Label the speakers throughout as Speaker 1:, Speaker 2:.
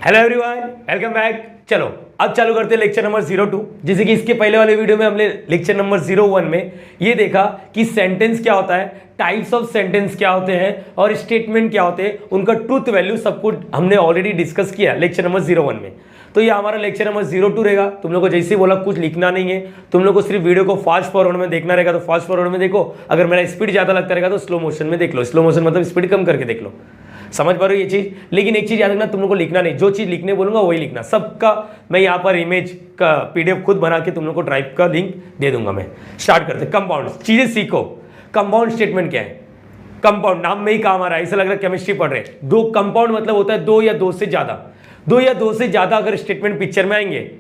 Speaker 1: Hello everyone, welcome back. चलो अब चालू करते हैं लेक्चर नंबर 02। जैसे कि इसके पहले वाले वीडियो में हमने लेक्चर नंबर 01 में ये देखा कि सेंटेंस क्या होता है, टाइप्स ऑफ सेंटेंस क्या होते हैं और स्टेटमेंट क्या होते हैं, उनका ट्रूथ वैल्यू सब कुछ हमने ऑलरेडी डिस्कस किया लेक्चर नंबर 01 में। तो ये हमारा लेक्चर नंबर 02 रहेगा। तुम लोग को जैसे बोला कुछ लिखना नहीं है, तुम लोग को सिर्फ वीडियो को फास्ट फॉरवर्ड में देखना रहेगा तो फास्ट फॉरवर्ड में देखो। अगर मेरा स्पीड ज़्यादा लगता रहेगा तो स्लो मोशन में देख लो। स्लो मोशन मतलब स्पीड कम करके देख लो। समझ पा रहे हो ये चीज। लेकिन एक चीज याद रखना, तुम लोग को लिखना नहीं, जो चीज लिखने बोलूंगा वही लिखना। सबका मैं यहाँ पर इमेज का पीडीएफ खुद बना के तुम लोग को ड्राइव का लिंक दे दूंगा। मैं स्टार्ट करते कंपाउंड चीजें सीखो। कंपाउंड स्टेटमेंट क्या है? कंपाउंड नाम में ही काम आ रहा है, ऐसा लग रहा है केमिस्ट्री पढ़ रहे। दो कंपाउंड मतलब होता है दो या दो से ज्यादा। दो या दो से ज्यादा अगर स्टेटमेंट पिक्चर में आएंगे,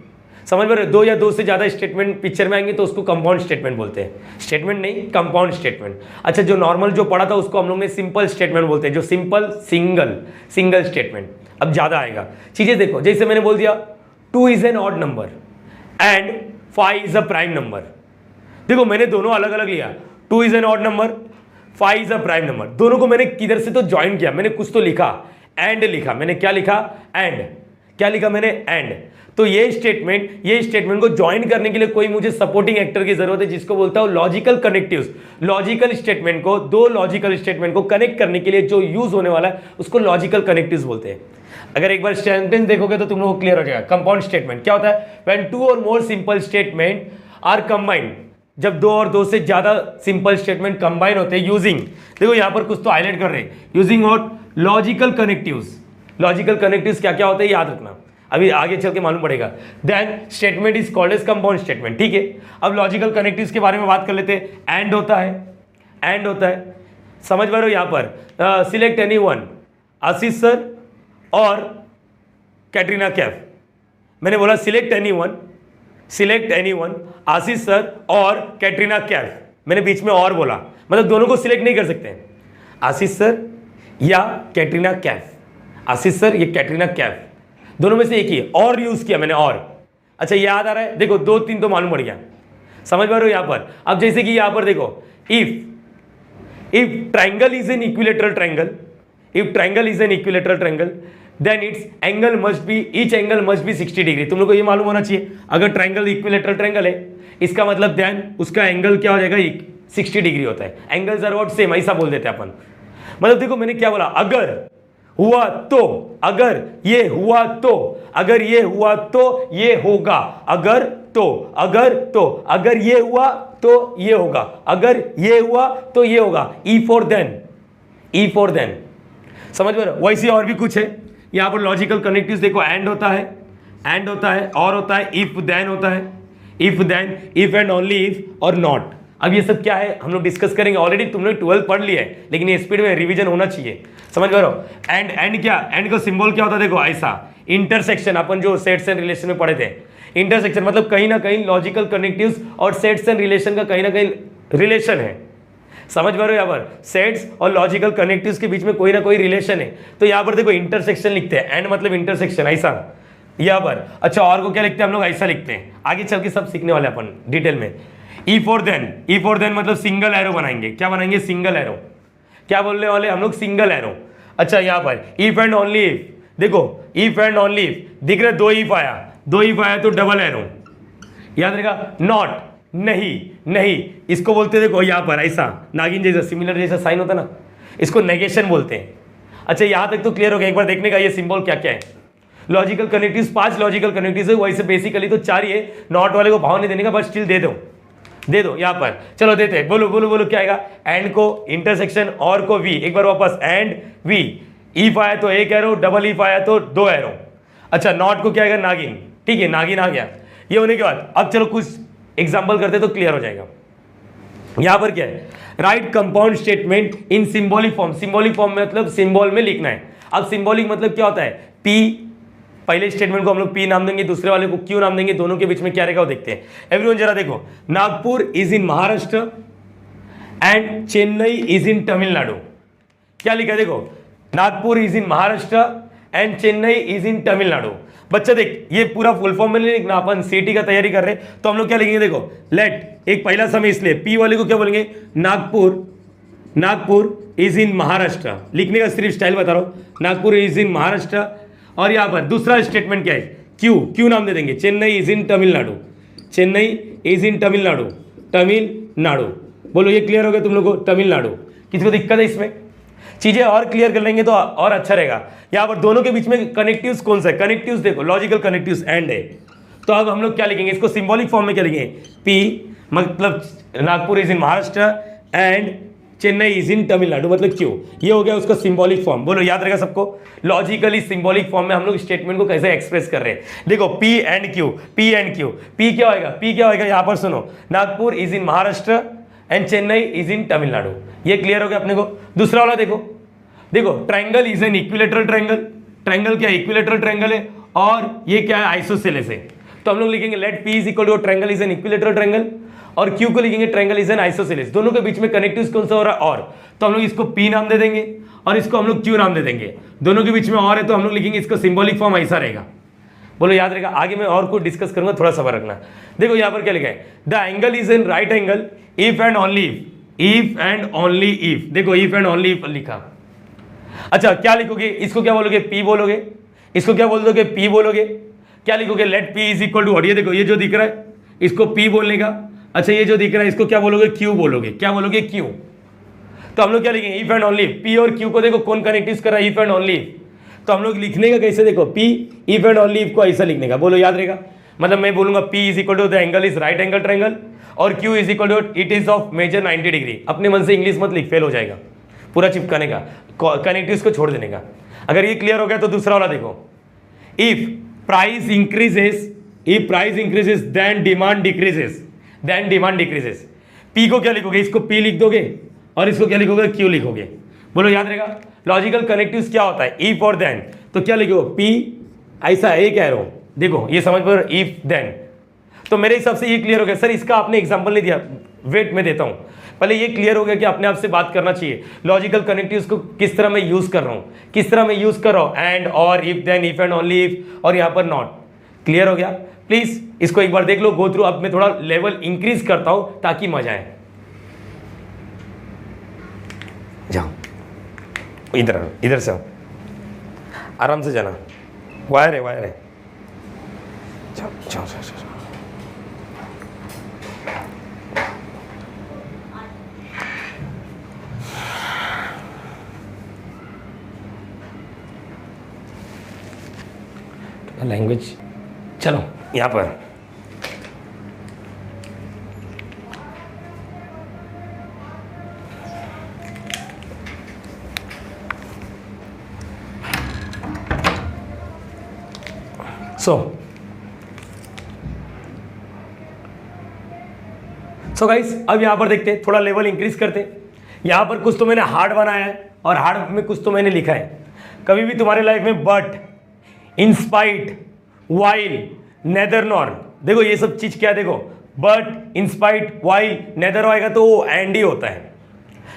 Speaker 1: समझ में रहे, दो या दो से ज्यादा स्टेटमेंट पिक्चर में आएंगे तो उसको कंपाउंड स्टेटमेंट बोलते हैं। स्टेटमेंट नहीं, कंपाउंड स्टेटमेंट। अच्छा, जो नॉर्मल जो पढ़ा था उसको हम लोग ने सिंपल स्टेटमेंट बोलते हैं। जो सिंपल सिंगल स्टेटमेंट। अब ज्यादा आएगा। चीजें देखो, जैसे मैंने बोल दिया 2 is an odd number and 5 is a prime number. देखो मैंने दोनों अलग अलग लिया। 2 is an odd number, 5 is a prime number. दोनों को मैंने किधर से तो ज्वाइन किया, मैंने कुछ तो लिखा, एंड लिखा। मैंने क्या लिखा? एंड। क्या लिखा मैंने? एंड। तो ये स्टेटमेंट को ज्वाइन करने के लिए कोई मुझे सपोर्टिंग एक्टर की जरूरत है, जिसको बोलता हूं लॉजिकल कनेक्टिव्स। लॉजिकल स्टेटमेंट को, दो लॉजिकल स्टेटमेंट को कनेक्ट करने के लिए जो यूज होने वाला है उसको लॉजिकल कनेक्टिव्स बोलते हैं। अगर एक बार सेंटेंस देखोगे तो तुम लोगों को क्लियर हो जाएगा। कंपाउंड स्टेटमेंट क्या होता है? When 2 or more simple statement are combined. जब दो और दो से ज्यादा सिंपल स्टेटमेंट कंबाइन होते हैं यूजिंग, देखो यहां पर कुछ तो हाईलाइट कर रहे हैं, using what? Logical connectives. Logical connectives क्या क्या होते हैं याद रखना, अभी आगे चल के मालूम पड़ेगा। Then statement is called as compound statement. ठीक है, अब लॉजिकल कनेक्टिव्स के बारे में बात कर लेते हैं। एंड होता है, एंड होता है, समझ पा रहे हो? यहां पर सिलेक्ट एनीवन, आशीष सर और कैटरीना कैफ। मैंने बोला सिलेक्ट एनीवन, आशीष सर और कैटरीना कैफ। मैंने बीच में और बोला, मतलब दोनों को सिलेक्ट नहीं कर सकते, आशीष सर या कैटरीना कैफ। आशीष सर या कैटरीना कैफ, दोनों में से एक ही और यूज किया मैंने। और अच्छा याद आ रहा है? देखो 2-3 तो मालूम पड़ गया। समझ पा रहे हो यहां पर? अब जैसे कि यहां पर देखो, if triangle is an equilateral triangle, then its angle must be, each angle must be 60 degree. तुम लोग को ये मालूम होना चाहिए, अगर ट्राइंगल इक्विलेटरल ट्राइंगल है इसका मतलब देन उसका एंगल क्या हो जाएगा? 60 डिग्री होता है। Angles are what? सेम, ऐसा बोल देते हैं अपन। मतलब देखो मैंने क्या बोला, अगर हुआ तो, अगर ये हुआ तो, अगर ये हुआ तो ये होगा, अगर ये हुआ तो ये होगा, अगर ये हुआ तो ये होगा। E for then. समझ में? वैसे और भी कुछ है यहां पर लॉजिकल कनेक्टिव्स। देखो एंड होता है, और होता है, इफ देन होता है, इफ एंड ओनली इफ और नॉट। अब ये सब क्या है हम लोग डिस्कस करेंगे। ऑलरेडी तुमने 12 पढ़ लिया है, लेकिन ये स्पीड में रिवीजन होना चाहिए। समझ पा रहे हो? एंड क्या? एंड का सिंबल क्या होता है? देखो ऐसा, इंटरसेक्शन। अपन जो सेट्स एंड रिलेशन में पढ़े थे, इंटरसेक्शन मतलब कहीं ना कहीं लॉजिकल कनेक्टिव्स और सेट्स एंड रिलेशन का कहीं ना कहीं रिलेशन है। समझ पा रहे हो? यहाँ पर सेट्स और लॉजिकल कनेक्टिव्स के बीच में कोई ना कोई रिलेशन है। तो यहाँ पर देखो इंटरसेक्शन लिखते हैं, एंड मतलब इंटरसेक्शन, ऐसा यहाँ पर। अच्छा, और को क्या लिखते हैं हम लोग? ऐसा लिखते हैं। आगे चल के सब सीखने वाले अपन डिटेल में। ई फॉर देन मतलब सिंगल एरो बनाएंगे। क्या बनाएंगे? Single arrow. क्या बोलने वाले हम लोग? Single arrow. अच्छा, यहाँ पर इफ एंड ओनली इफ। देखो इफ एंड ओनली इफ दिख रहा है, दो इफ आया तो डबल एरो। याद रहेगा? नॉट, नहीं, इसको बोलते देखो यहाँ पर ऐसा नागिन जैसा, सिमिलर जैसा साइन होता ना, इसको नेगेशन बोलते हैं। अच्छा, यहां तक तो क्लियर हो गया। एक बार देखने का ये सिंबल क्या क्या है। लॉजिकल कनेक्टिव्स 5 लॉजिकल कनेक्टिव्स है, वैसे बेसिकली तो 4 ही है। नॉट वाले को भाव नहीं देने का, बस स्टिल दे दो यहाँ पर। चलो देते हैं। बोलो क्या आएगा? एंड को इंटरसेक्शन, और को वी। एक बार वापस, एंड वी। इफ आया तो एक एरो, डबल इफ आया तो 2 एरो। अच्छा, नॉट को क्या आएगा? नागिन। ठीक है, नागिन आ गया। ये होने के बाद अब चलो कुछ एग्जाम्पल करते तो क्लियर हो जाएगा। यहां पर क्या है? Right compound statement in symbolic form. Symbolic form मतलब सिंबल में लिखना है। अब सिंबॉलिक मतलब क्या होता है? पी, पहले स्टेटमेंट को हम लोग पी नाम देंगे, दूसरे वाले को क्यू नाम देंगे। दोनों के बीच में क्या रहेगा वो देखते हैं। एवरीवन जरा देखो, Nagpur is in Maharashtra and Chennai is in Tamil Nadu. क्या लिखा है? देखो Nagpur is in Maharashtra and Chennai is in Tamil Nadu. बच्चा देख, ये पूरा फुल फॉर्म में नहीं लिखना, अपन सीटी का तैयारी कर रहे हैं तो हम लोग क्या लिखेंगे? देखो लेट, एक पहला समय इसलिए पी वाले को क्या बोलेंगे? Nagpur is in Maharashtra. लिखने का सिर्फ स्टाइल बता रहा हूं, नागपुर इज इन महाराष्ट्र और यहाँ पर दूसरा स्टेटमेंट क्या है, क्यू, क्यू नाम दे देंगे, Chennai is in Tamil Nadu, Chennai is in Tamil Nadu, Tamil Nadu. बोलो ये क्लियर हो गया तुम लोग को, तमिलनाडु। किसी को दिक्कत है इसमें? चीजें और क्लियर कर लेंगे तो और अच्छा रहेगा। यहाँ पर दोनों के बीच में कनेक्टिव्स कौन सा है, कनेक्टिव्स देखो, लॉजिकल कनेक्टिव्स एंड है। तो अब हम लोग क्या लिखेंगे इसको, सिंबॉलिक फॉर्म में क्या लिखेंगे, पी मतलब Nagpur is in Maharashtra and Chennai is in Tamil Nadu मतलब क्यों, ये हो गया उसका सिंबॉलिक फॉर्म। बोलो याद रहेगा सबको, लॉजिकली सिंबॉलिक फॉर्म में हम लोग स्टेटमेंट को कैसे एक्सप्रेस कर रहे हैं। देखो P and Q, P and Q, P क्या होगा, पी क्या होगा, यहाँ पर सुनो, Nagpur is in Maharashtra and Chennai is in Tamil Nadu. ये क्लियर हो गया अपने को। दूसरा वाला देखो, देखो triangle is an equilateral triangle, triangle क्या इक्विलेटरल ट्रायंगल है, और ये क्या है आइसोसेलेस है। तो हम लोग लिखेंगे let P is equal to triangle is an equilateral triangle, और क्यू को लिखेंगे ट्रायंगल इज एन आइसोसेलेस। दोनों के बीच में कनेक्टिव्स कौन सा हो रहा है, और। तो हम लोग इसको पी नाम दे देंगे और इसको हम लोग क्यू नाम दे देंगे। दोनों के बीच में और है तो हम लोग लिखेंगे इसका सिंबॉलिक फॉर्म ऐसा रहेगा। बोलो याद रहेगा। आगे मैं और कुछ डिस्कस करूंगा, थोड़ा सबर रखना। देखो यहाँ पर क्या लिखा है, the angle is an right angle if and only if and only if. देखो इफ एंड ओनली इफ लिखा। अच्छा क्या लिखोगे, इसको क्या बोलोगे, पी बोलोगे, इसको क्या बोल दोगे, पी बोलोगे। क्या लिखोगे, let P is equal to what, ये देखो ये जो दिख रहा है इसको पी बोलने का। अच्छा ये जो दिख रहा है इसको क्या बोलोगे, क्यू बोलोगे। क्या बोलोगे, क्यू। तो हम लोग क्या लिखेंगे, इफ एंड ओनली। पी और क्यू को देखो कौन कनेक्टिव्स कर रहा है, इफ एंड ओनली। तो हम लोग लिखने का कैसे, देखो P if and only if को ऐसा लिखने का। बोलो याद रहेगा। मतलब मैं बोलूंगा P is equal to the angle is right angle triangle, और Q is equal to it is of measure 90 degree. अपने मन से इंग्लिश मत लिख, फेल हो जाएगा। पूरा चिपकाने का, कनेक्टिव्स को छोड़ देने का। अगर ये क्लियर हो गया तो दूसरा वाला देखो, if price increases, if price increases then demand decreases, then demand decreases. P को क्या लिखोगे, इसको पी लिख दोगे और इसको क्या लिखोगे, क्यू लिखोगे। बोलो याद रहेगा। लॉजिकल कनेक्टिव्स क्या होता है, इफ और देन। तो क्या लिखो, पी ऐसा है, कह रहा हूं देखो ये समझ पर, इफ देन। तो मेरे हिसाब से ये क्लियर हो गया। सर इसका आपने एग्जांपल नहीं दिया, वेट में देता हूं। पहले ये क्लियर हो गया कि अपने आप से बात करना चाहिए। लॉजिकल कनेक्टिव्स को किस तरह मैं यूज कर रहा हूं, किस तरह मैं यूज कर रहा हूं, एंड और if then, if and only if, और यहां पर नॉट। क्लियर हो गया। प्लीज इसको एक बार देख लो, गो थ्रू। अब मैं थोड़ा लेवल इंक्रीज करता हूं ताकि मजा आए। जाओ इधर, इधर से आओ, आराम से जाना। वायर है, वायर है। जाओ जाओ जाओ जाओ। लैंग्वेज, चलो यहाँ पर सो गाइस अब यहां पर देखते हैं, थोड़ा लेवल इंक्रीज करते हैं। यहां पर कुछ तो मैंने हार्ड बनाया है और हार्ड में कुछ तो मैंने लिखा है। कभी भी तुम्हारे लाइफ में but, in spite, while, neither nor, देखो ये सब चीज क्या, देखो बट, इंस्पाइट, वाइल, नेदर आएगा तो वो एंड ही होता है।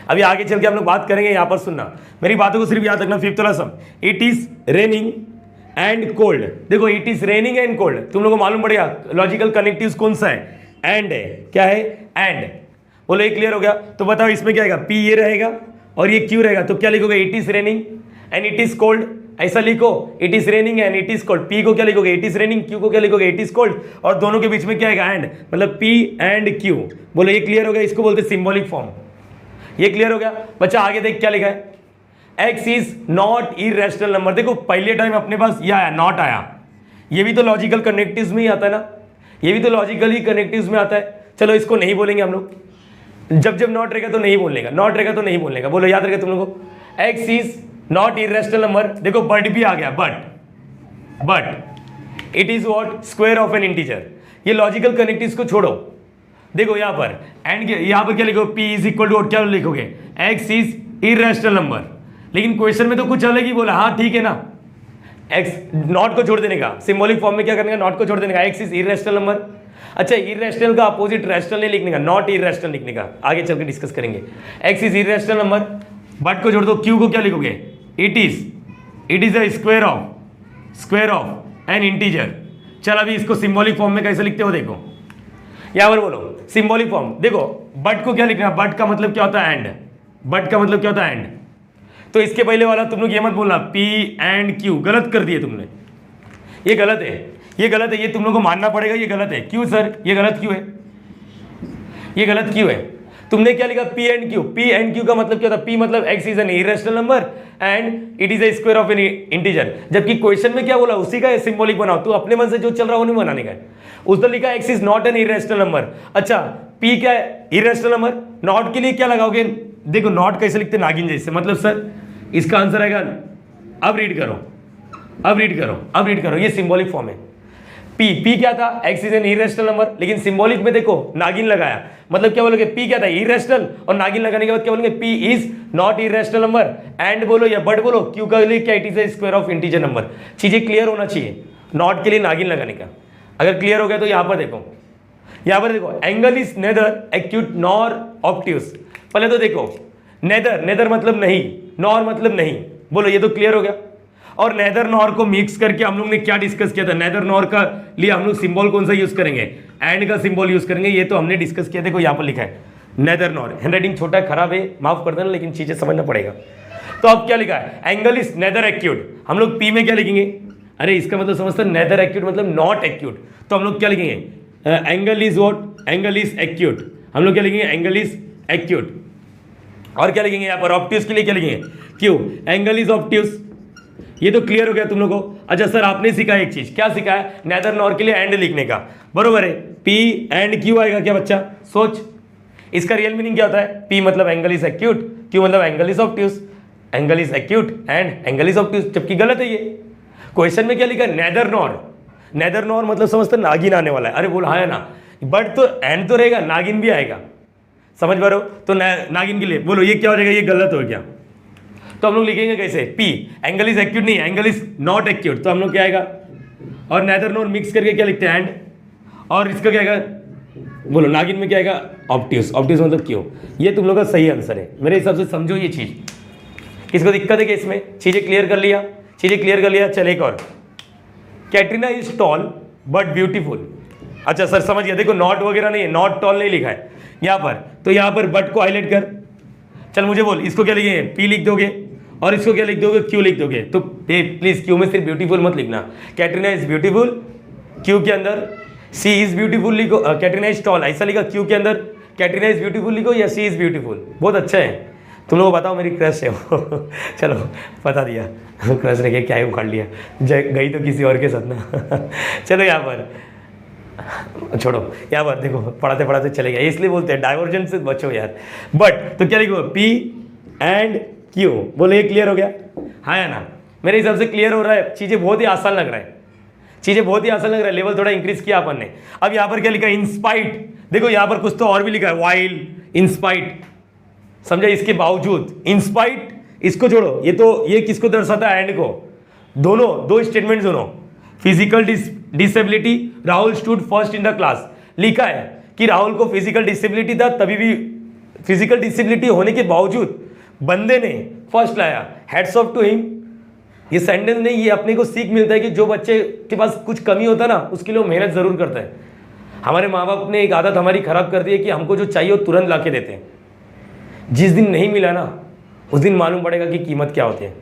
Speaker 1: अभी आगे चल के हम लोग बात करेंगे। यहां पर सुनना, मेरी बातों को सिर्फ याद रखना। फिफ्थ वाला sum, it is raining and cold. देखो it is raining and cold, तुम लोगों को मालूम पड़ेगा लॉजिकल कनेक्टिव्स कौन सा है, एंड है। क्या है, एंड। बोलो ये क्लियर हो गया। तो बताओ इसमें क्या आएगा, पी ये रहेगा और ये क्यू रहेगा। तो क्या लिखोगे, it is raining and it is cold, ऐसा लिखो। It is raining and it is cold. P को क्या लिखोगे, इट इज रेनिंग, क्यू को क्या लिखोगे, इट इज कोल्ड, और दोनों के बीच में क्या आएगा, एंड, मतलब पी एंड क्यू। बोलो ये क्लियर हो गया। इसको बोलते सिंबॉलिक फॉर्म। ये क्लियर हो गया। बच्चा आगे देख क्या लिखा है, x is not irrational number. देखो पहले टाइम अपने पास यह आया, नॉट आया। ये भी तो लॉजिकल कनेक्टिव्स में ही आता है ना, ये भी तो लॉजिकली कनेक्टिव्स में आता है। चलो इसको नहीं बोलेंगे हम लोग, जब जब नॉट रहेगा तो नहीं बोलने का, नॉट रहेगा तो नहीं बोलने का। बोलो याद रहेगा तुम लोगों को, x is not irrational number. देखो बट भी आ गया, but it is what, square of N integer. ये लॉजिकल कनेक्टिव्स को छोड़ो। देखो यहाँ पर एंड, यहाँ पर क्या लिखो, पी इज इक्वल टू, क्या लिखोगे, एक्स इज इरेशनल नंबर। लेकिन क्वेश्चन में तो कुछ अलग ही बोला। हाँ ठीक है ना, एक्स, नॉट को छोड़ देने का। सिंबॉलिक फॉर्म में क्या करने का, नॉट को छोड़ देने का। X is irrational number. अच्छा इरेशनल का अपोजिट रैशनल नहीं लिखने का, नॉट इरेशनल लिखने का। आगे चल के डिस्कस करेंगे। X is irrational number, but को जोड़ दो। क्यू को क्या लिखोगे, it is a square of N integer. चल अभी इसको सिंबॉलिक फॉर्म में कैसे लिखते हो देखो। यहाँ पर बोलो सिंबॉलिक फॉर्म। देखो बट को क्या लिखना है, बट का मतलब क्या होता है, एंड। बट का मतलब क्या होता है, एंड। तो इसके पहले वाला तुम लोग ये मत बोलना P एंड Q, गलत कर दिए तुमने, ये गलत है, ये गलत है, ये तुम लोग को मानना पड़ेगा, ये गलत है। क्यों सर, ये गलत क्यों है, ये गलत क्यों है? तुमने क्या लिखा P and Q, P and Q का मतलब क्या था? P मतलब x is an irrational number and it is a square of N integer, जबकि क्वेश्चन में क्या बोला उसी का सिंबॉलिक बनाओ, तू अपने मन से जो चल रहा है वो नहीं बनाने का है। उसने लिखा x is not an irrational number, अच्छा P क्या है? Irrational number. नॉट के लिए क्या लगाओगे? देखो नॉट कैसे लिखते, नागिन जैसे, मतलब सर इसका आंसर आएगा, अब रीड करो, अब रीड करो, अब रीड करो, ये सिंबॉलिक फॉर्म है। P क्या था? x is an irrational number, लेकिन सिंबॉलिक में देखो नागिन लगाया, मतलब क्या बोलोगे? P क्या था? इरेशनल, और नागिन लगाने के बाद क्या बोलेंगे? P is not irrational number, and बोलो या बट बोलो, Q का लिए क्या? It is a square of integer number. चीजें क्लियर होना चाहिए, नॉट के लिए नागिन लगाने का। अगर क्लियर हो गया तो यहाँ पर देखो, यहाँ पर देखो, angle is nether acute nor obtuse. पहले तो देखो नेदर, नेदर मतलब नहीं, नॉर मतलब नहीं, बोलो ये तो क्लियर हो गया। और नेदर नॉर को मिक्स करके हम लोग ने क्या डिस्कस किया था? नेदर नॉर का लिए हम लोग सिंबल कौन सा यूज करेंगे? एंड का सिंबल यूज करेंगे, ये तो हमने डिस्कस किया। देखो यहाँ पर लिखा है नेदर नॉर, हैंडराइटिंग छोटा खराब है, माफ कर देना, लेकिन चीजें समझना पड़ेगा। तो अब क्या लिखा है? एंगल इज नेदर एक्यूट, हम लोग P में क्या लिखेंगे? अरे इसका मतलब समझते हैं, नेदर एक्यूट मतलब नॉट एक्यूट, तो हम लोग क्या लिखेंगे? Angle is what? Angle is acute, हम लोग क्या लिखेंगे? Angle is acute. और क्या लिखेंगे यहाँ पर? ऑब्ट्यूस के लिए क्या लिखेंगे? Q, angle is obtuse. ये तो क्लियर हो गया तुम लोगों को। अच्छा सर आपने सीखा एक चीज, क्या सीखा है? नेदर नॉर के लिए एंड लिखने का, बरोबर है। P एंड Q आएगा क्या बच्चा? सोच, इसका रियल मीनिंग क्या होता है? P मतलब एंगल इज एक्यूट, Q मतलब angle is obtuse, angle is acute and angle is obtuse, जबकि गलत है ये। क्वेश्चन में क्या लिखा है? नेदर नॉर, नेदर नॉर मतलब समझते नागिन आने वाला है। अरे बोल हाँ है ना, बट तो एंड तो रहेगा, नागिन भी आएगा, समझ पा रहे हो? तो नागिन के लिए बोलो ये क्या हो जाएगा? ये गलत हो गया, तो हम लोग लिखेंगे कैसे? P एंगल इज एक्यूट नहीं, एंगल इज नॉट एक्यूट, तो हम लोग क्या आएगा? और नेदर नॉर मिक्स करके क्या लिखते हैं? एंड, और इसका क्या आएगा? बोलो नागिन में क्या आएगा? ऑब्ट्यूस, ऑब्ट्यूस मतलब क्यों? ये तुम लोग का सही आंसर है मेरे हिसाब से, समझो ये चीज। किसको दिक्कत है कि इसमें? चीजें क्लियर कर लिया, चीजें क्लियर कर लिया। चल एक और, Katrina is tall but beautiful. अच्छा सर समझ गया, देखो नॉट वगैरह नहीं है, नॉट टॉल नहीं लिखा है यहाँ पर, तो यहाँ पर बट को हाईलाइट कर। चल मुझे बोल, इसको क्या लिखेंगे? P लिख दोगे, और इसको क्या लिख दोगे? Q लिख दोगे। तो प्लीज Q में सिर्फ ब्यूटीफुल मत लिखना, कैटरीना इज ब्यूटीफुल, Q के अंदर C इज ब्यूटीफुल लिखो, कैटरीना इज टॉल ऐसा लिखा, Q के अंदर कैटरीना इज ब्यूटीफुल लिखो या C इज ब्यूटीफुल। बहुत अच्छा है, तुम लोग बताओ, मेरी क्रश है वो चलो बता दिया क्रश रह क्या है, उखाड़ लिया, गई तो किसी और के साथ ना चलो यहाँ पर छोड़ो, यहाँ पर देखो पढ़ाते पढ़ाते चले गए, इसलिए बोलते हैं डाइवर्जेंस से बचो यार। बट तो क्या लिखो? P एंड Q, बोलो ये क्लियर हो गया? हाँ या ना? मेरे हिसाब से क्लियर हो रहा है, चीजें बहुत ही आसान लग रहा है, चीजें बहुत ही आसान लग रहा है, लेवल थोड़ा इंक्रीज किया अपन ने। अब यहाँ पर क्या लिखा है? इंस्पाइट, देखो यहाँ पर कुछ तो और भी लिखा है, वाइल, इंस्पाइट, समझा? इसके बावजूद, इंस्पाइट इसको छोड़ो, ये तो ये किसको दर्शाता है? एंड को। दोनों दो स्टेटमेंट दोनों, physical disability, Rahul stood first in the class, लिखा है कि राहुल को फिजिकल डिसेबिलिटी था, तभी भी फिजिकल डिसेबिलिटी होने के बावजूद बंदे ने फर्स्ट लाया, हेड्स ऑफ टू हिम। ये सेंटेंस नहीं, ये अपने को सीख मिलता है कि जो बच्चे के पास कुछ कमी होता है ना, उसके लिए वो मेहनत जरूर करता है। हमारे माँ बाप ने एक आदत हमारी खराब कर दी है कि हमको जो चाहिए वो तुरंत ला के देते हैं, जिस दिन नहीं मिला ना उस दिन मालूम पड़ेगा कि कीमत क्या होती है,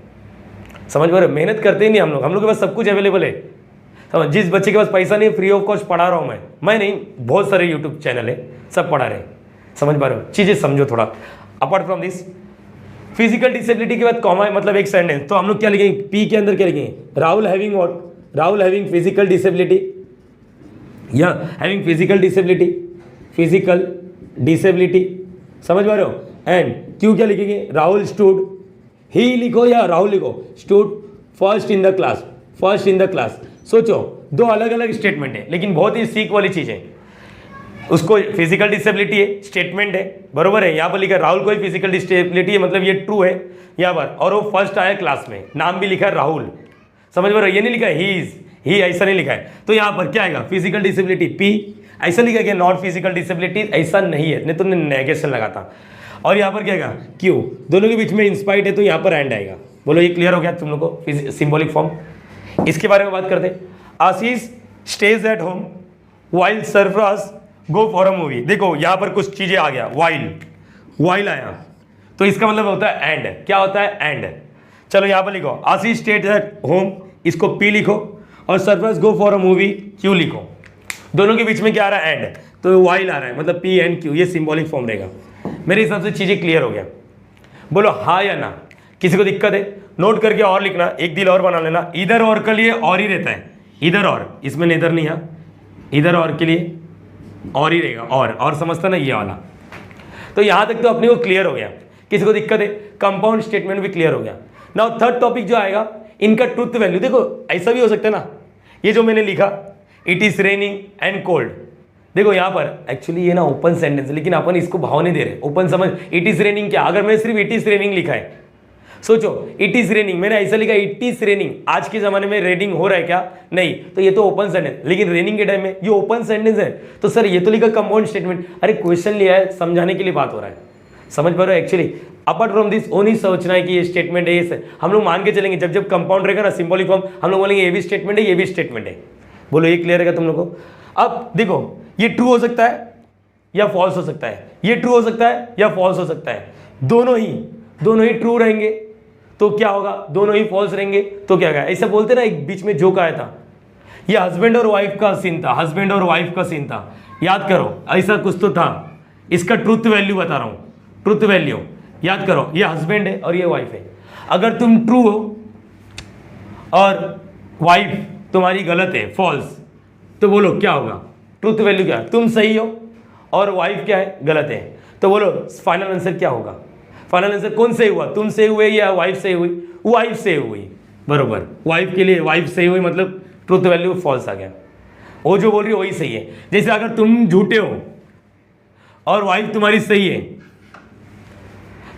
Speaker 1: समझ पा रहे हो? मेहनत करते ही नहीं हम लोग के पास सब कुछ अवेलेबल है, समझ? जिस बच्चे के पास पैसा नहीं, फ्री ऑफ कॉस्ट पढ़ा रहा हूँ मैं नहीं, बहुत सारे यूट्यूब चैनल है, सब पढ़ा रहे हैं, समझ पा रहे हो? चीज़ें समझो थोड़ा। Apart from this, physical disability के बाद कॉमा मतलब एक सेंटेंस, तो हम लोग क्या लिखेंगे? P के अंदर क्या लिखेंगे? Rahul having what? Rahul having physical disability, या having physical disability, physical disability, समझ पा रहे हो? एंड Q क्या लिखेंगे? राहुल स्टूड, ही लिखो या राहुल लिखो, stood first in the class, first in the class. सोचो दो अलग अलग स्टेटमेंट है, लेकिन बहुत ही सीख वाली चीज है। उसको फिजिकल डिसेबिलिटी है, स्टेटमेंट है, बरोबर है। यहाँ पर लिखा है राहुल को फिजिकल डिसेबिलिटी है, मतलब ये ट्रू है यहाँ पर, और वो फर्स्ट आया क्लास में, नाम भी लिखा है राहुल, समझ पा रहे हो? ये नहीं लिखा है ही इज, ही ऐसा नहीं लिखा है, तो यहाँ पर क्या आएगा? फिजिकल डिसेबिलिटी P, ऐसा लिखा है नॉट फिजिकल डिसेबिलिटी, ऐसा नहीं है, नहीं तो नेगेशन लगाता। और यहाँ पर क्या आएगा? Q, दोनों के बीच में इंस्पाइट है, तो यहाँ पर एंड आएगा। बोलो ये क्लियर हो गया तुम लोग को? Symbolic form. इसके बारे में बात करते हैं। Ashish stays at home while Sarfaraz go for a movie. देखो यहाँ पर कुछ चीजें आ गया, वाइल, वाइल आया, तो इसका मतलब होता है एंड। क्या होता है? एंड। चलो यहाँ पर लिखो आशीष स्टेट एट होम, इसको पी लिखो, और Sarfaraz go for a movie Q लिखो। दोनों के बीच में क्या आ रहा है? एंड, तो वाइल आ रहा है, मतलब पी एंड क्यू, ये सिंबॉलिक फॉर्म रहेगा। मेरे हिसाब से चीजें क्लियर हो गया। बोलो हाँ या ना, किसी को दिक्कत है? नोट करके और लिखना, एक दिल और बना लेना। इधर और के लिए और ही रहता है, इधर और, इसमें नेदर नहीं है, इधर और के लिए और ही रहेगा, और समझता ना ये वाला। तो यहां तक तो अपने को क्लियर हो गया, किसी को दिक्कत है? कंपाउंड स्टेटमेंट भी क्लियर हो गया। नाउ थर्ड टॉपिक जो आएगा, इनका ट्रुथ वैल्यू। देखो ऐसा भी हो सकता है ना, ये जो मैंने लिखा it is raining and cold, देखो यहाँ पर एक्चुअली ये ना ओपन सेंटेंस है, लेकिन अपन इसको भाव नहीं दे रहे। ओपन समझ, इट इज रेनिंग क्या, अगर मैंने सिर्फ इट इज रेनिंग लिखा है, सोचो इट इज रेनिंग, मैंने ऐसा लिखा इट इज रेनिंग, आज के जमाने में रेनिंग हो रहा है क्या? नहीं, तो ये तो ओपन सेंटेंस, लेकिन रेनिंग के टाइम में ये ओपन सेंटेंस है, तो सर ये तो लिखा कंपाउंड स्टेटमेंट। अरे क्वेश्चन लिया है, समझाने के लिए बात हो रहा है, समझ पा रहे हो? एक्चुअली अपार्ट फ्रॉम दिस वो नहीं सोचना है कि ये स्टेटमेंट है, ये हम लोग मान के चलेंगे, जब जब कंपाउंड रहेगा ना सिंबॉलिक फॉर्म, हम लोग बोलेंगे ये भी स्टेटमेंट है, ये भी स्टेटमेंट है। बोलो ये क्लियर है तुम लोग को? अब देखो ये ट्रू हो सकता है या फॉल्स हो सकता है, ये ट्रू हो सकता है या फॉल्स हो सकता है, दोनों ही ट्रू रहेंगे तो क्या होगा, दोनों ही फॉल्स रहेंगे तो क्या होगा? ऐसा बोलते ना, एक बीच में जोक आया था, ये हस्बैंड और वाइफ का सीन था, हस्बैंड और वाइफ का सीन था, याद करो ऐसा कुछ तो था। इसका ट्रुथ वैल्यू बता रहा हूं, ट्रुथ वैल्यू याद करो, ये हस्बैंड है और ये वाइफ है। अगर तुम ट्रू हो और वाइफ तुम्हारी गलत है, फॉल्स, तो बोलो क्या होगा? ट्रुथ वैल्यू क्या है? तुम सही हो और वाइफ क्या है? गलत है। तो बोलो फाइनल आंसर क्या होगा? फाइनल आंसर कौन सही हुआ? तुम सही हुए या वाइफ सही हुई? वाइफ सही हुई, बरोबर। वाइफ के लिए वाइफ सही हुई, मतलब ट्रुथ वैल्यू फॉल्स आ गया। वो जो बोल रही है वही सही है। जैसे अगर तुम झूठे हो और वाइफ तुम्हारी सही है,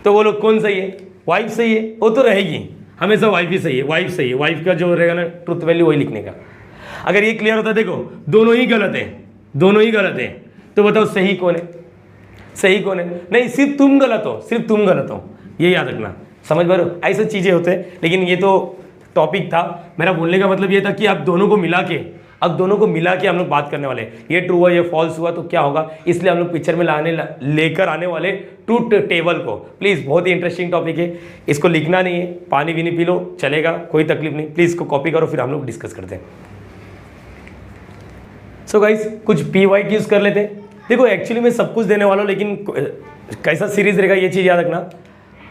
Speaker 1: तो बोलो कौन सही है? वाइफ सही है, वो तो रहेगी हमेशा, वाइफ ही सही है, वाइफ सही है, वाइफ का जो रहेगा ना ट्रुथ वैल्यू वही लिखने का। अगर ये क्लियर होता है, देखो दोनों ही गलत है, दोनों ही गलत है, तो बताओ सही कौन है? सही कौन है? नहीं, सिर्फ तुम गलत हो, सिर्फ तुम गलत हो, ये याद रखना, समझ पा रहे हो? ऐसी चीजें होते हैं। लेकिन ये तो टॉपिक था, मेरा बोलने का मतलब ये था कि आप दोनों को मिला के, अब दोनों को मिला के हम लोग बात करने वाले हैं। ये ट्रू हुआ, ये फॉल्स हुआ, तो क्या होगा? इसलिए हम लोग पिक्चर में लेकर आने वाले ट्रूथ टेबल को। प्लीज बहुत ही इंटरेस्टिंग टॉपिक है, इसको लिखना नहीं है, पानी भी नहीं पी लो चलेगा, कोई तकलीफ नहीं, प्लीज इसको कॉपी करो, फिर हम लोग डिस्कस करते हैं। सो गाइस कुछ पी वाई यूज कर लेते हैं। देखो एक्चुअली मैं सब कुछ देने वाला हूँ, लेकिन कैसा सीरीज रहेगा ये चीज़ याद रखना।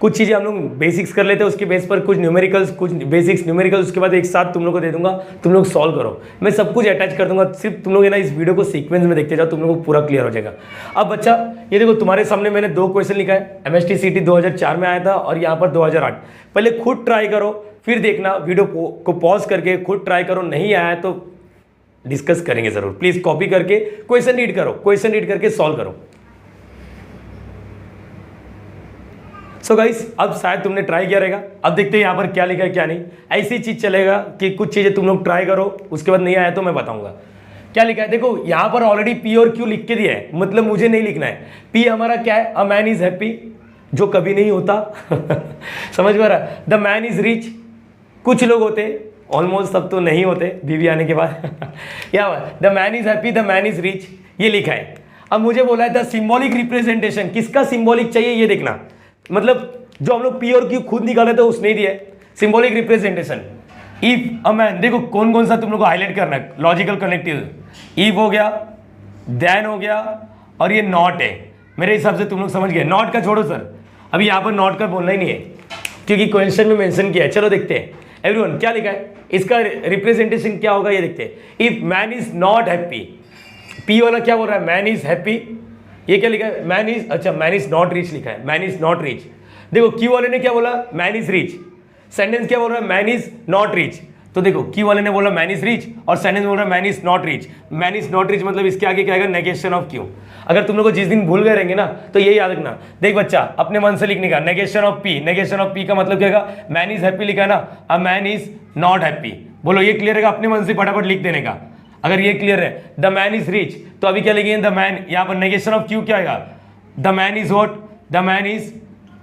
Speaker 1: कुछ चीज़ें हम लोग बेसिक्स कर लेते हैं, उसके बेस पर कुछ न्यूमेरिकल्स, कुछ बेसिक्स न्यूमेरिकल्स, उसके बाद एक साथ तुम लोग को दे दूंगा, तुम लोग सॉल्व करो। मैं सब कुछ अटैच कर दूंगा, सिर्फ तुम लोग है ना इस वीडियो को सीक्वेंस में देखते जाओ, तुम लोग को पूरा क्लियर हो जाएगा। अब बच्चा ये देखो तुम्हारे सामने मैंने 2 क्वेश्चन लिखा है, MST CT 2004 में आया था और यहाँ पर 2008। पहले खुद ट्राई करो, फिर देखना, वीडियो को पॉज करके खुद ट्राई करो, नहीं आया तो डिस्कस करेंगे जरूर। प्लीज कॉपी करके क्वेश्चन रीड करो, क्वेश्चन रीड करके सॉल्व करो। सो गाइस अब शायद तुमने ट्राई किया रहेगा, अब देखते हैं यहाँ पर क्या लिखा है क्या नहीं। ऐसी चीज चलेगा कि कुछ चीजें तुम लोग ट्राई करो, उसके बाद नहीं आया तो मैं बताऊंगा क्या लिखा है। देखो यहाँ पर ऑलरेडी पी और क्यू लिख के दिया है, मतलब मुझे नहीं लिखना है। पी हमारा क्या है? अ मैन इज हैप्पी, जो कभी नहीं होता समझ में आ रहा? द मैन इज रिच, कुछ लोग होते, ऑलमोस्ट सब तो नहीं होते बीवी आने के बाद या the man is happy, the man is rich, ये लिखा है। अब मुझे बोला है द सिंबॉलिक रिप्रेजेंटेशन, किसका सिंबॉलिक चाहिए ये देखना, मतलब जो हम लोग पी और क्यू खुद निकाले थे उसने दिया है symbolic representation. If a man, देखो कौन कौन सा तुम लोग को हाईलाइट करना है, लॉजिकल कनेक्टिव। इफ हो गया, देन हो गया, और ये नॉट है। मेरे हिसाब से तुम लोग समझ गए। नॉट का छोड़ो सर, अभी यहाँ पर नॉट का बोलना ही नहीं है क्योंकि क्वेश्चन में मेंशन किया है। चलो देखते हैं एवरीवन क्या लिखा है, इसका रिप्रेजेंटेशन क्या होगा ये देखते हैं। If man is not happy, P वाला क्या बोल रहा है? मैन इज हैप्पी, ये क्या लिखा है? मैन इज, अच्छा मैन इज नॉट रिच लिखा है, मैन इज नॉट रिच। देखो क्यू वाले ने क्या बोला? Man is rich. सेंटेंस क्या बोल रहा है? Man is not rich. तो देखो क्यू वाले ने बोला मैन इज रिच और सेंटेंस बोल रहा है man is not rich. Man is not rich मतलब इसके आगे क्या आएगा? Negation of Q. अगर तुम लोग को जिस दिन भूल गए रहेंगे ना तो ये याद रखना, देख बच्चा अपने मन से लिखने का, negation of P. Negation of P का मतलब क्या होगा? मैन इज हैप्पी लिखा है ना, a man is not happy. बोलो ये क्लियर है? अपने मन से फटाफट लिख देने का। अगर ये क्लियर है, द मैन इज रिच, तो अभी क्या लिखेंगे? द मैन, यहाँ पर नेगेशन ऑफ क्यू क्या आएगा? The man is what? The man is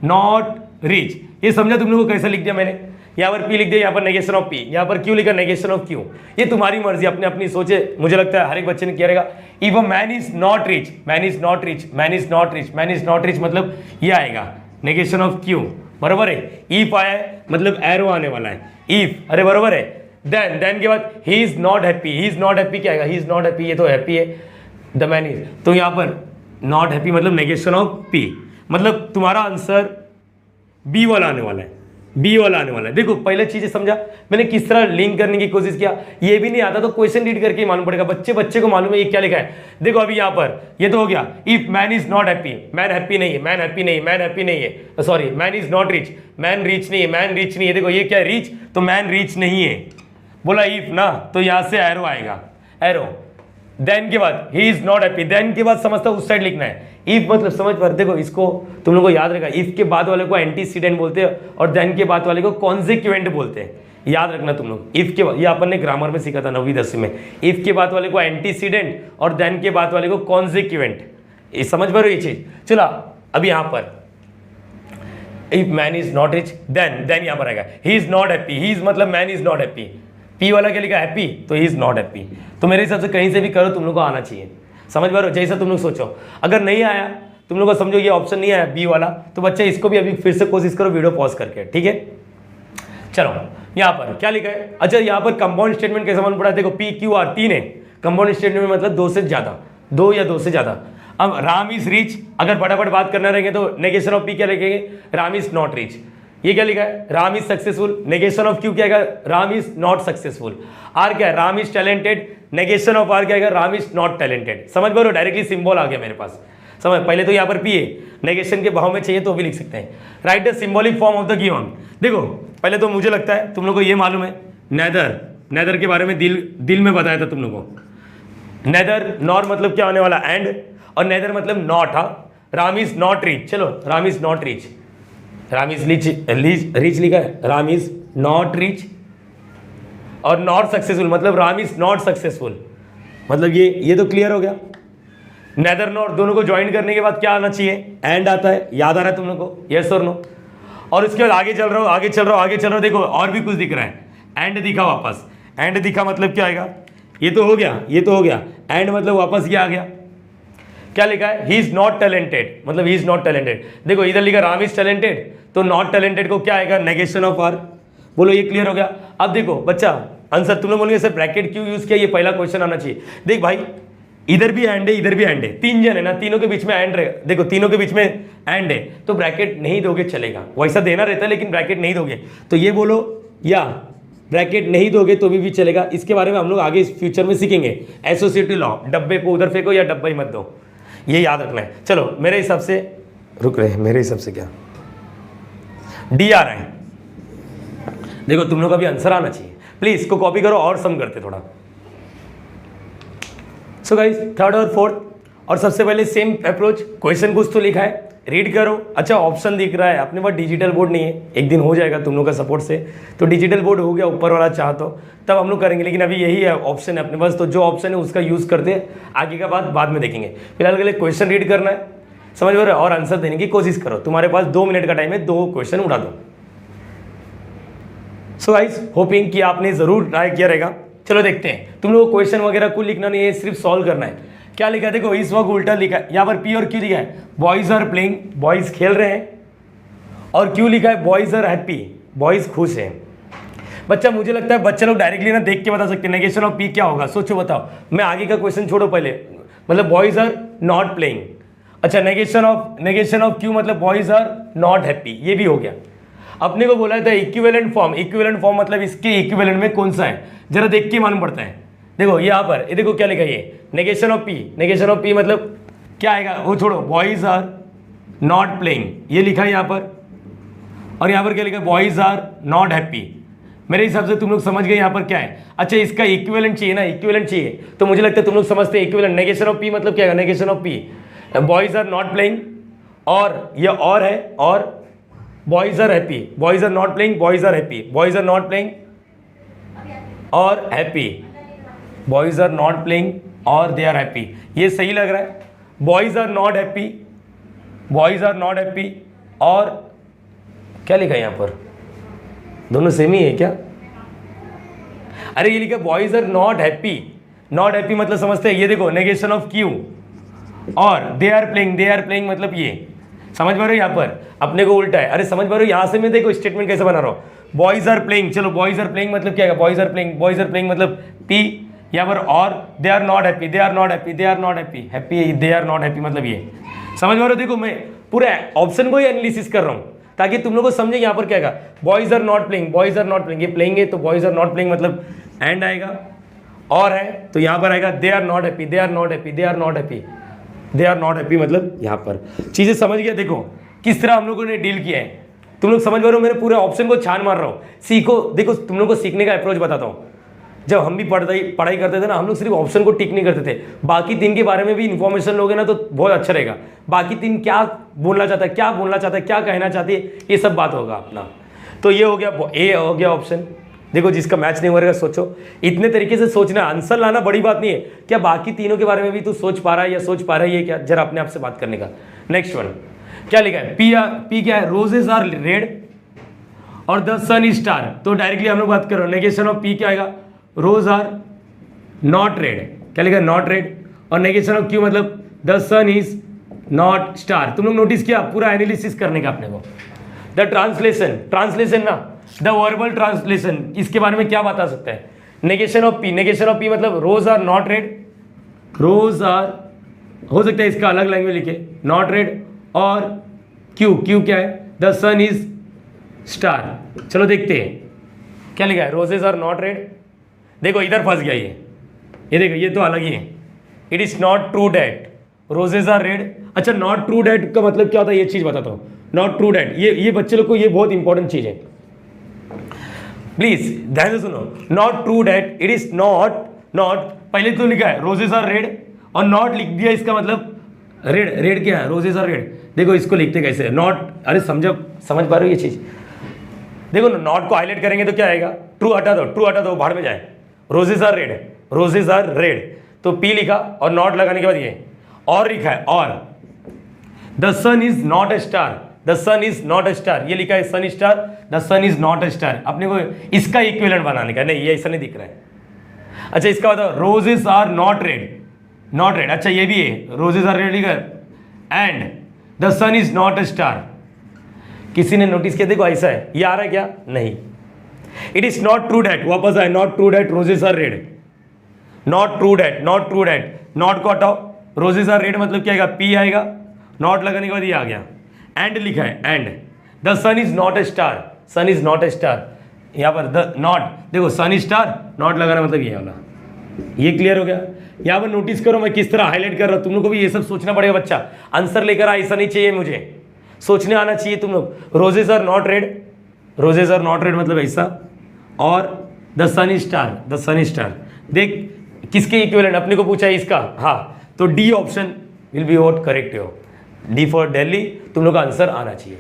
Speaker 1: not rich. ये समझा तुम लोग को कैसा लिख दिया मैंने? यहाँ पर पी लिख दिया, यहाँ पर नेगेशन ऑफ पी, यहाँ पर क्यू लिखा नेगेशन ऑफ क्यू। ये तुम्हारी मर्जी, अपने अपनी सोचे। मुझे लगता है हर एक बच्चे ने किया रहेगा। If a man is not rich, man is not rich, man is not rich, man is not rich मतलब ये आएगा नेगेशन ऑफ क्यू। बराबर है, इफ आया है मतलब एरो आने वाला है, इफ, अरे बराबर है। देन के बाद ही is not happy, he is not happy क्या आएगा, ही इज नॉट हैप्पी, ये तो हैप्पी है, द मैन इज, तो यहाँ पर नॉट हैप्पी मतलब नेगेशन ऑफ पी, मतलब तुम्हारा आंसर बी वाला आने वाला है, बी वाला आने वाला है। देखो पहले चीजें समझा मैंने किस तरह लिंक करने की कोशिश किया, ये भी नहीं आता तो क्वेश्चन रीड करके ही मालूम पड़ेगा, बच्चे को मालूम है ये क्या लिखा है। देखो अभी यहाँ पर ये तो हो गया, if man is not happy, man happy नहीं है, मैन हैप्पी नहीं है, मैन हैप्पी नहीं है, sorry man is not rich, man rich नहीं है, मैन रिच नहीं है। देखो ये क्या है, रिच, तो मैन रिच नहीं है, बोला इफ ना, तो यहां से एरो आएगा, एरो। देन के बाद ही इज नॉट हैप्पी, देन के बाद समझता उस साइड लिखना है, इफ मतलब समझ पर, देखो इसको तुम लोगों को याद रखा, इफ के बाद वाले को एंटीसीडेंट बोलते हैं और देन के बाद वाले को कॉन्सिक्वेंट बोलते हैं, याद रखना तुम लोग। इफ के बाद, ये अपन ने ग्रामर में सीखा था 9वीं 10वीं में, इफ के बाद वाले को एंटीसीडेंट और देन के बाद वाले को कॉन्सिक्वेंट, ये समझ पा रहे हो ये चीज। चलो अब यहाँ पर if man is not rich, then यहाँ पर आएगा he is not happy, he is मतलब man is not happy, P वाला क्या लिखा हैप्पी, तो ही इज नॉट हैप्पी। तो मेरे हिसाब से कहीं से भी करो तुम लोग को आना चाहिए, समझ पा रहे हो, जैसा तुम लोग सोचो। अगर नहीं आया तुम लोग को समझो ये ऑप्शन नहीं आया बी वाला, तो बच्चे इसको भी अभी फिर से कोशिश करो वीडियो पॉज करके, ठीक है। चलो यहाँ पर क्या लिखा है, अच्छा यहाँ पर कंपाउंड स्टेटमेंट कैसे मालूम पड़ा, देखो पी क्यू आर 3 है, कंपाउंड स्टेटमेंट में मतलब 2 से ज्यादा, 2 या 2 से ज्यादा। अब राम इज रिच, अगर फटाफट बात करना रहेंगे तो नेगेशन ऑफ पी क्या लिखेंगे, राम इज नॉट रिच। ये क्या लिखा है, Ram is successful, negation of Q क्या है, Ram is not successful. R क्या है, Ram is talented, negation of R क्या है, राम इज नॉट टैलेंटेड। समझ पा रहे हो, डायरेक्टली सिंबल आ गया मेरे पास, समझ। पहले तो यहाँ पर पी है, नेगेशन के भाव में चाहिए तो भी लिख सकते हैं। Right the symbolic form of the given. देखो पहले तो मुझे लगता है तुम लोग को ये मालूम है, नेदर, नेदर के बारे में दिल में बताया था तुम लोग को। नेदर, नॉर मतलब क्या होने वाला, एंड, और नेदर मतलब नॉट। हाँ, राम इज नॉट रिच, चलो Ram is not rich, Ram is rich लिखा है, राम इज नॉट रिच, और नॉट सक्सेसफुल मतलब राम इज नॉट सक्सेसफुल, मतलब ये तो क्लियर हो गया। नेदर नॉट दोनों को ज्वाइन करने के बाद क्या आना चाहिए, एंड आता है, याद आ रहा है तुम लोग को, यस और नो। और इसके बाद आगे चल रहा हूँ, देखो और भी कुछ दिख रहा है, एंड दिखा वापस, एंड दिखा मतलब क्या आएगा, ये तो हो गया, एंड मतलब वापस ये आ गया, क्या लिखा है, ही इज नॉट टैलेंटेड, मतलब ही इज नॉट टैलेंटेड। देखो इधर लिखा राम इज टैलेंटेड, तो नॉट टैलेंटेड को क्या आएगा, नेगेशन ऑफ आर। बोलो ये क्लियर हो गया। अब देखो बच्चा आंसर तुम लोग बोलेंगे सर ब्रैकेट क्यों यूज किया, ये पहला क्वेश्चन आना चाहिए। देख भाई इधर भी एंड है, इधर भी एंड है, 3 जन है ना, तीनों के बीच में एंड रहेगा, देखो तीनों के बीच में एंड है, तो ब्रैकेट नहीं दोगे चलेगा, वैसा देना रहता है लेकिन ब्रैकेट नहीं दोगे तो ये बोलो, या ब्रैकेट नहीं दोगे तो भी चलेगा। इसके बारे में हम लोग आगे फ्यूचर में सीखेंगे, एसोसिएटिव लॉ, डब्बे को उधर फेंको या डब्बा ही मत दो, ये याद रखना है। चलो मेरे हिसाब से रुक रहे हैं, मेरे हिसाब से क्या डी आ रहा है, देखो तुम लोग का भी आंसर आना चाहिए, प्लीज इसको कॉपी करो और सम करते थोड़ा। सो गाइस थर्ड और फोर्थ, और सबसे पहले सेम अप्रोच, क्वेश्चन कुछ तो लिखा है, रीड करो। अच्छा ऑप्शन दिख रहा है, अपने पास डिजिटल बोर्ड नहीं है, एक दिन हो जाएगा तुम लोग का सपोर्ट से, तो डिजिटल बोर्ड हो गया ऊपर वाला चाह तो तब हम लोग करेंगे, लेकिन अभी यही है ऑप्शन है अपने पास, तो जो ऑप्शन है उसका यूज करते हैं, आगे का बात बाद में देखेंगे। फिलहाल के लिए क्वेश्चन रीड करना है, समझ में, और आंसर देने की कोशिश करो। तुम्हारे पास 2 मिनट का टाइम है, 2 क्वेश्चन उड़ा दो। सो गाइस होपिंग कि आपने जरूर ट्राई किया रहेगा। चलो देखते हैं, तुम लोग को क्वेश्चन वगैरह कुछ लिखना नहीं है, सिर्फ सॉल्व करना है। क्या लिखा है, देखो इस वक्त उल्टा लिखा है, यहाँ पर पी और क्यू लिखा है, बॉयज आर प्लेइंग, बॉयज खेल रहे हैं, और क्यू लिखा है बॉयज आर हैप्पी, बॉयज खुश हैं। बच्चा मुझे लगता है बच्चे लोग डायरेक्टली ना देख के बता सकते हैं नेगेशन ऑफ पी क्या होगा, सोचो बताओ। मैं आगे का क्वेश्चन छोड़ो पहले, मतलब बॉयज आर नॉट प्लेइंग, अच्छा नेगेशन ऑफ क्यू मतलब बॉयज आर नॉट हैप्पी, ये भी हो गया। अपने को बोला था इक्विवेलेंट फॉर्म मतलब इसके इक्विवेलेंट में कौन सा है, जरा देख के मालूम पड़ता है। देखो यहाँ पर ये देखो क्या लिखा है, ये नेगेशन ऑफ पी मतलब क्या आएगा, वो छोड़ो, बॉयज आर नॉट प्लेइंग ये लिखा है यहाँ पर, और यहाँ पर क्या लिखा है, बॉयज आर नॉट हैप्पी। मेरे हिसाब से तुम लोग समझ गए यहाँ पर क्या है। अच्छा इसका इक्विवेलेंट चाहिए ना, इक्विवेलेंट चाहिए, तो मुझे लगता है तुम लोग समझते हैं इक्विवेलेंट। नेगेशन ऑफ पी मतलब क्या है, negation of P boys are not playing, और ये और है, और boys are happy, boys are not playing, boys are happy, boys are not playing और happy, boys are not playing और दे आर हैप्पी। ये सही लग रहा है, boys are not happy, boys are not happy, और क्या लिखा है यहाँ पर, दोनों सेम ही है क्या? अरे ये लिखा बॉयज आर नॉट हैप्पी मतलब समझते हैं, ये देखो नेगेशन ऑफ क्यू, और दे आर प्लेइंग मतलब समझ पा रहे हो? यहाँ पर अपने को उल्टा है। अरे समझ पा रहे हो? यहाँ से मैं देखो स्टेटमेंट कैसे बना रहा हूँ, बॉयज आर प्लेइंग। चलो बॉयज आर प्लेइंग मतलब क्या है, boys are playing, boys are playing मतलब पी यहाँ पर, और they are not happy, they are not happy, they are not happy, happy they are not happy मतलब ये। समझ पा रहे हो? देखो मैं पूरा ऑप्शन को ही एनालिसिस कर रहा हूँ ताकि तुम लोग को समझे यहाँ पर क्या है, boys are not playing, boys are not playing, ये प्लेइंग है तो बॉयज आर नॉट प्लेइंग मतलब एंड आएगा, और है तो यहाँ पर आएगा they are not happy, they are not happy, they are not happy, they are not happy मतलब यहाँ पर। चीजें समझ गया? देखो किस तरह हम लोगों ने डील किया है, तुम लोग समझ पा रहे हो? मेरे पूरे ऑप्शन को छान मार रहा हूँ। सीखो, देखो तुम लोग को सीखने का अप्रोच बताता हूँ। जब हम भी पढ़ाई करते थे ना, हम लोग सिर्फ ऑप्शन को टिक नहीं करते थे, बाकी तीन के बारे में भी इन्फॉर्मेशन लोगे ना तो बहुत अच्छा रहेगा। बाकी तीन क्या बोलना चाहता है, क्या बोलना चाहता है, क्या कहना चाहती है, ये सब बात होगा अपना। तो ये हो गया, ए हो गया ऑप्शन। देखो जिसका मैच नहीं हो रहा सोचो, इतने तरीके से सोचना, आंसर लाना बड़ी बात नहीं है। क्या बाकी तीनों के बारे में भी तू सोच पा रहा है या सोच पा रहा है, ये क्या जरा अपने आप से बात करने का। नेक्स्ट वन क्या लिखा है, पी क्या है, रोजेस आर रेड और द सन इज स्टार। तो डायरेक्टली हम लोग बात कर रहे हो, नेगेशन ऑफ पी क्या आएगा, रोज आर नॉट रेड। क्या लिखा है, नॉट रेड, और नेगेशन ऑफ क्यू मतलब the sun is not star. तुम लोग नोटिस किया, पूरा एनालिसिस करने का अपने को। द ट्रांसलेशन ना, द वर्बल ट्रांसलेशन, इसके बारे में क्या बता सकता है, नेगेशन ऑफ पी मतलब rose are not red, rose are हो सकता है इसका अलग लैंग्वेज लिखे, नॉट रेड, और क्यू क्या है, द सन इज स्टार। चलो देखते हैं क्या लिखा है, रोजेस आर नॉट रेड। देखो इधर फंस गया ये देखो ये तो अलग ही है। It is not true that roses are red. अच्छा नॉट ट्रू डैट का मतलब क्या होता है, ये चीज बताता हूँ। नॉट ट्रू डैट, ये बच्चे लोग को ये बहुत इंपॉर्टेंट चीज है, प्लीज ध्यान से सुनो। Not true that, it is not पहले तो लिखा है रोजेस आर रेड और नॉट लिख दिया, इसका मतलब रेड क्या है, रोजेस आर रेड। देखो इसको लिखते कैसे, नॉट, अरे समझ पा रहे हो ये चीज। देखो नॉट को हाईलाइट करेंगे तो क्या आएगा, ट्रू हटा दो भाड़ में जाए, रोजेस आर रेड, तो पी लिखा और नॉट लगाने के बाद ये और लिखा है, और the sun is not a star, ये लिखा है sun star, the sun is not a star. अपने को इसका इक्विवेलेंट बनाने का, नहीं ये ऐसा नहीं दिख रहा है। अच्छा इसका बताओ, रोजेस आर नॉट रेड, अच्छा ये भी है, रोजेस आर रेड लिखा है and the sun is not a star. किसी ने नोटिस किया? देखो ऐसा है, ये आ रहा है क्या, नहीं। It is not true that, वापस आए, not true that roses are red, not true that, not को हटाओ, रोजेस आर रेड मतलब क्या आएगा, पी आएगा, नॉट लगाने के बाद ये आ गया, एंड लिखा है, and the sun is not a star, यहाँ पर द नॉट, देखो सन इज स्टार, नॉट लगाना मतलब ये वाला। ये क्लियर हो गया? यहाँ पर नोटिस करो मैं किस तरह हाईलाइट कर रहा हूँ, तुम लोग को भी ये सब सोचना पड़ेगा। बच्चा आंसर लेकर आ, ऐसा नहीं चाहिए, मुझे सोचने आना चाहिए तुम लोग। रोजेस आर नॉट रेड मतलब ऐसा, और द सन इज स्टार, देख किसके इक्विवेलेंट अपने को पूछा है इसका, हाँ तो D option will be what correct हो, डी फॉर दिल्ली। तुम लोग का आंसर आना चाहिए।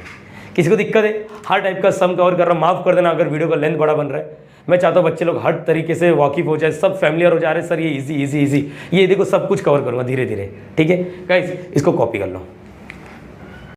Speaker 1: किसी को दिक्कत है, हर टाइप का सम कवर कर रहा हूँ, माफ कर देना अगर वीडियो का लेंथ बड़ा बन रहा है। मैं चाहता हूँ बच्चे लोग हर तरीके से वाकिफ हो जाए, सब फैमिलियर हो जा रहे हैं, सर ये इजी, ये देखो सब कुछ कवर करूँगा धीरे धीरे, ठीक है गाइस, इसको कॉपी कर लो।